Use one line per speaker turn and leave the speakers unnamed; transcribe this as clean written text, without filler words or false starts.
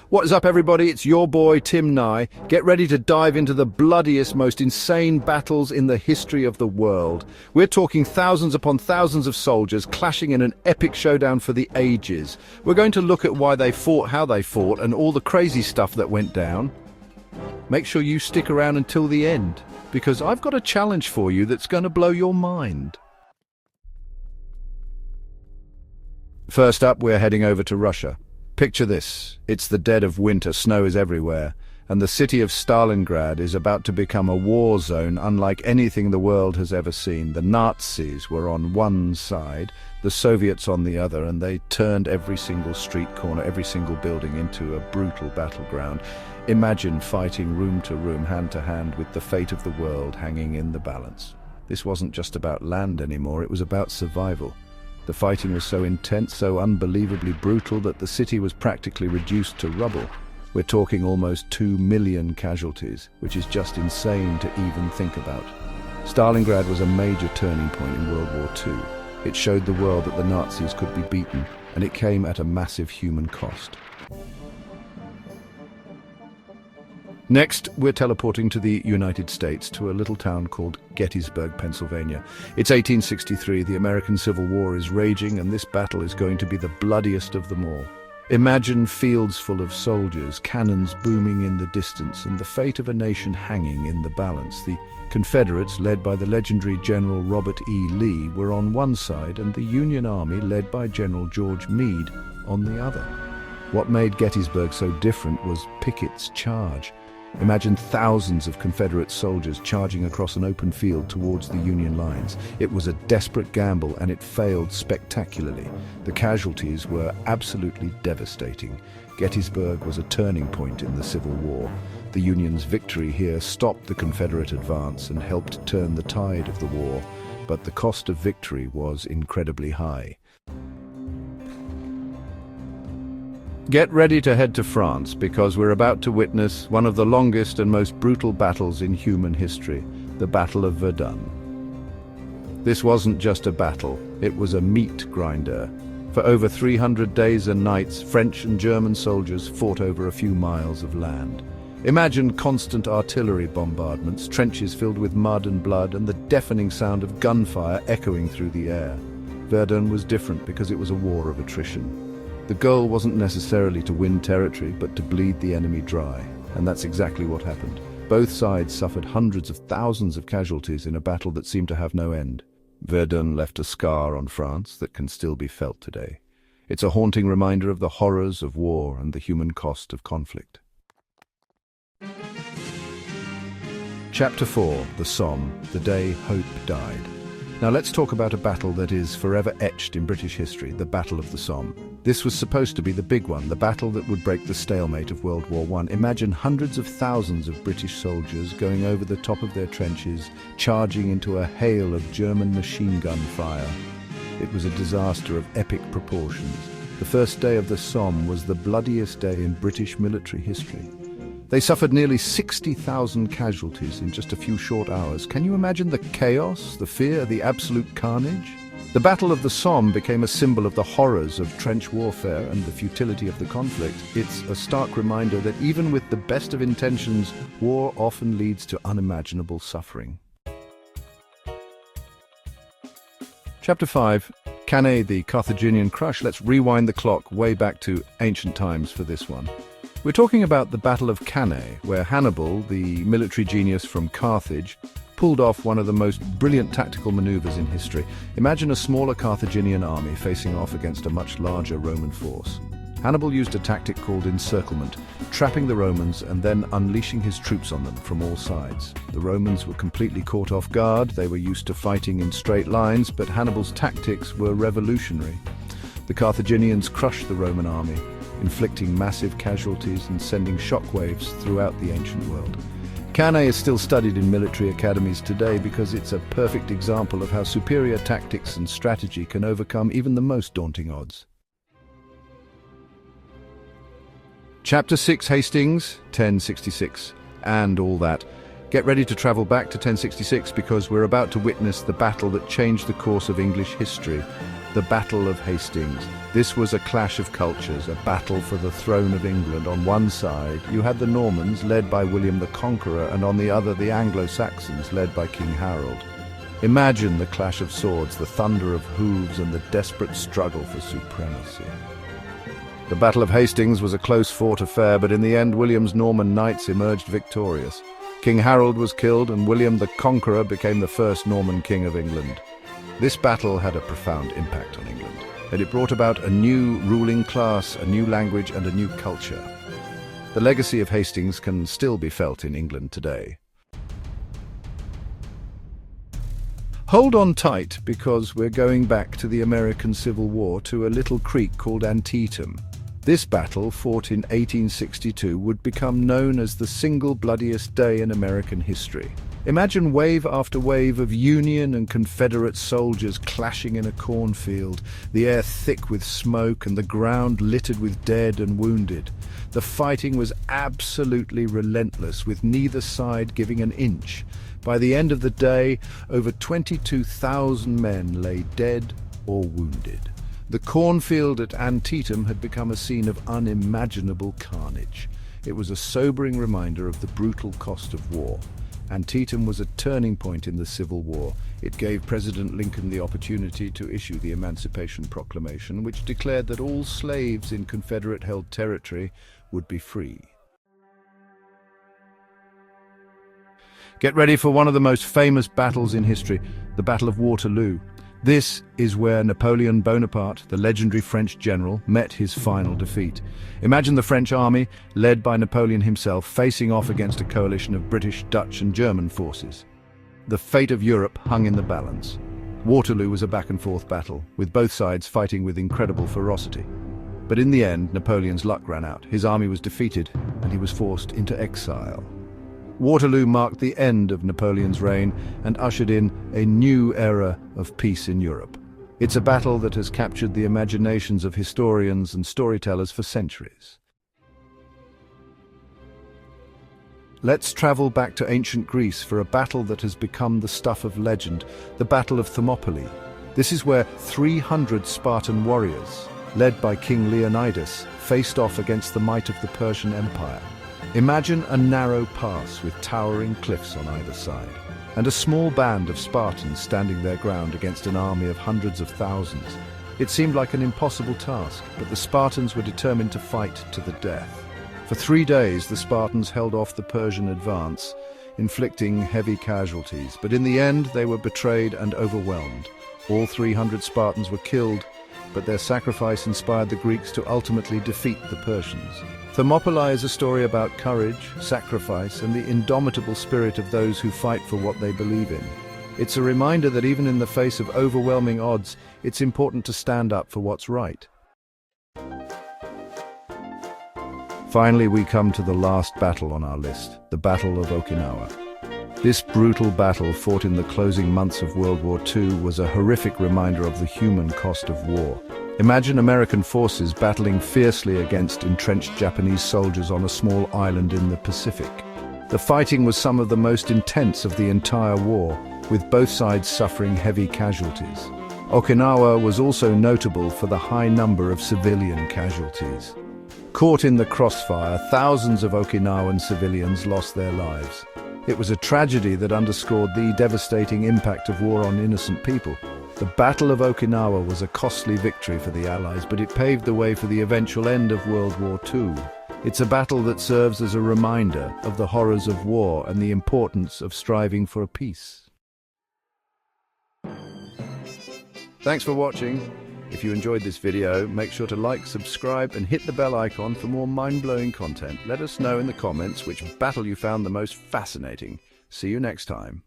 What is up, everybody? It's your boy, Tim Nye. Get ready to dive into the bloodiest, most insane battles in the history of the world. We're talking thousands upon thousands of soldiers clashing in an epic showdown for the ages. We're going to look at why they fought, how they fought, and all the crazy stuff that went down. Make sure you stick around until the end, because I've got a challenge for you that's going to blow your mind. First up, we're heading over to Russia. Picture this. It's the dead of winter, snow is everywhere, and the city of Stalingrad is about to become a war zone unlike anything the world has ever seen. The Nazis were on one side, the Soviets on the other, and they turned every single street corner, every single building into a brutal battleground. Imagine fighting room to room, hand to hand, with the fate of the world hanging in the balance. This wasn't just about land anymore, it was about survival. The fighting was so intense, so unbelievably brutal, that the city was practically reduced to rubble. We're talking almost 2 million casualties, which is just insane to even think about. Stalingrad was a major turning point in World War II. It showed the world that the Nazis could be beaten, and it came at a massive human cost. Next, we're teleporting to the United States, to a little town called Gettysburg, Pennsylvania. It's 1863, the American Civil War is raging, and this battle is going to be the bloodiest of them all. Imagine fields full of soldiers, cannons booming in the distance, and the fate of a nation hanging in the balance. The Confederates, led by the legendary General Robert E. Lee, were on one side, and the Union Army, led by General George Meade, on the other. What made Gettysburg so different was Pickett's charge. Imagine thousands of Confederate soldiers charging across an open field towards the Union lines. It was a desperate gamble, and it failed spectacularly. The casualties were absolutely devastating. Gettysburg was a turning point in the Civil War. The Union's victory here stopped the Confederate advance and helped turn the tide of the war, but the cost of victory was incredibly high. Get ready to head to France, because we're about to witness one of the longest and most brutal battles in human history, the Battle of Verdun. This wasn't just a battle, it was a meat grinder. For over 300 days and nights, French and German soldiers fought over a few miles of land. Imagine constant artillery bombardments, trenches filled with mud and blood, and the deafening sound of gunfire echoing through the air. Verdun was different because it was a war of attrition. The goal wasn't necessarily to win territory, but to bleed the enemy dry, and that's exactly what happened. Both sides suffered hundreds of thousands of casualties in a battle that seemed to have no end. Verdun left a scar on France that can still be felt today. It's a haunting reminder of the horrors of war and the human cost of conflict. Chapter 4, the Somme, the day hope died. Now let's talk about a battle that is forever etched in British history, the Battle of the Somme. This was supposed to be the big one, the battle that would break the stalemate of World War I. Imagine hundreds of thousands of British soldiers going over the top of their trenches, charging into a hail of German machine gun fire. It was a disaster of epic proportions. The first day of the Somme was the bloodiest day in British military history. They suffered nearly 60,000 casualties in just a few short hours. Can you imagine the chaos, the fear, the absolute carnage? The Battle of the Somme became a symbol of the horrors of trench warfare and the futility of the conflict. It's a stark reminder that even with the best of intentions, war often leads to unimaginable suffering. Chapter 5, Cannae, the Carthaginian crush. Let's rewind the clock way back to ancient times for this one. We're talking about the Battle of Cannae, where Hannibal, the military genius from Carthage, pulled off one of the most brilliant tactical maneuvers in history. Imagine a smaller Carthaginian army facing off against a much larger Roman force. Hannibal used a tactic called encirclement, trapping the Romans and then unleashing his troops on them from all sides. The Romans were completely caught off guard. They were used to fighting in straight lines, but Hannibal's tactics were revolutionary. The Carthaginians crushed the Roman army, inflicting massive casualties and sending shockwaves throughout the ancient world. Cannae is still studied in military academies today because it's a perfect example of how superior tactics and strategy can overcome even the most daunting odds. Chapter 6, Hastings, 1066, and all that. Get ready to travel back to 1066 because we're about to witness the battle that changed the course of English history. the Battle of Hastings. This was a clash of cultures, a battle for the throne of England. On one side, you had the Normans, led by William the Conqueror, and on the other, the Anglo-Saxons, led by King Harold. Imagine the clash of swords, the thunder of hooves, and the desperate struggle for supremacy. The Battle of Hastings was a close-fought affair, but in the end, William's Norman knights emerged victorious. King Harold was killed, and William the Conqueror became the first Norman king of England. This battle had a profound impact on England, and it brought about a new ruling class, a new language, and a new culture. The legacy of Hastings can still be felt in England today. Hold on tight, because we're going back to the American Civil War, to a little creek called Antietam. This battle, fought in 1862, would become known as the single bloodiest day in American history. Imagine wave after wave of Union and Confederate soldiers clashing in a cornfield, the air thick with smoke and the ground littered with dead and wounded. The fighting was absolutely relentless, with neither side giving an inch. By the end of the day, over 22,000 men lay dead or wounded. The cornfield at Antietam had become a scene of unimaginable carnage. It was a sobering reminder of the brutal cost of war. Antietam was a turning point in the Civil War. It gave President Lincoln the opportunity to issue the Emancipation Proclamation, which declared that all slaves in Confederate-held territory would be free. Get ready for one of the most famous battles in history, the Battle of Waterloo. This is where Napoleon Bonaparte, the legendary French general, met his final defeat. Imagine the French army, led by Napoleon himself, facing off against a coalition of British, Dutch and German forces. The fate of Europe hung in the balance. Waterloo was a back-and-forth battle, with both sides fighting with incredible ferocity. But in the end, Napoleon's luck ran out. His army was defeated, and he was forced into exile. Waterloo marked the end of Napoleon's reign and ushered in a new era of peace in Europe. It's a battle that has captured the imaginations of historians and storytellers for centuries. Let's travel back to ancient Greece for a battle that has become the stuff of legend, the Battle of Thermopylae. This is where 300 Spartan warriors, led by King Leonidas, faced off against the might of the Persian Empire. Imagine a narrow pass with towering cliffs on either side, and a small band of Spartans standing their ground against an army of hundreds of thousands. It seemed like an impossible task, but the Spartans were determined to fight to the death. For 3 days, the Spartans held off the Persian advance, inflicting heavy casualties, but in the end they were betrayed and overwhelmed. All 300 Spartans were killed, but their sacrifice inspired the Greeks to ultimately defeat the Persians. Thermopylae is a story about courage, sacrifice, and the indomitable spirit of those who fight for what they believe in. It's a reminder that even in the face of overwhelming odds, it's important to stand up for what's right. Finally, we come to the last battle on our list, the Battle of Okinawa. This brutal battle, fought in the closing months of World War II, was a horrific reminder of the human cost of war. Imagine American forces battling fiercely against entrenched Japanese soldiers on a small island in the Pacific. The fighting was some of the most intense of the entire war, with both sides suffering heavy casualties. Okinawa was also notable for the high number of civilian casualties. Caught in the crossfire, thousands of Okinawan civilians lost their lives. It was a tragedy that underscored the devastating impact of war on innocent people. The Battle of Okinawa was a costly victory for the Allies, but it paved the way for the eventual end of World War II. It's a battle that serves as a reminder of the horrors of war and the importance of striving for peace. Thanks for watching. If you enjoyed this video, make sure to like, subscribe, and hit the bell icon for more mind-blowing content. Let us know in the comments which battle you found the most fascinating. See you next time.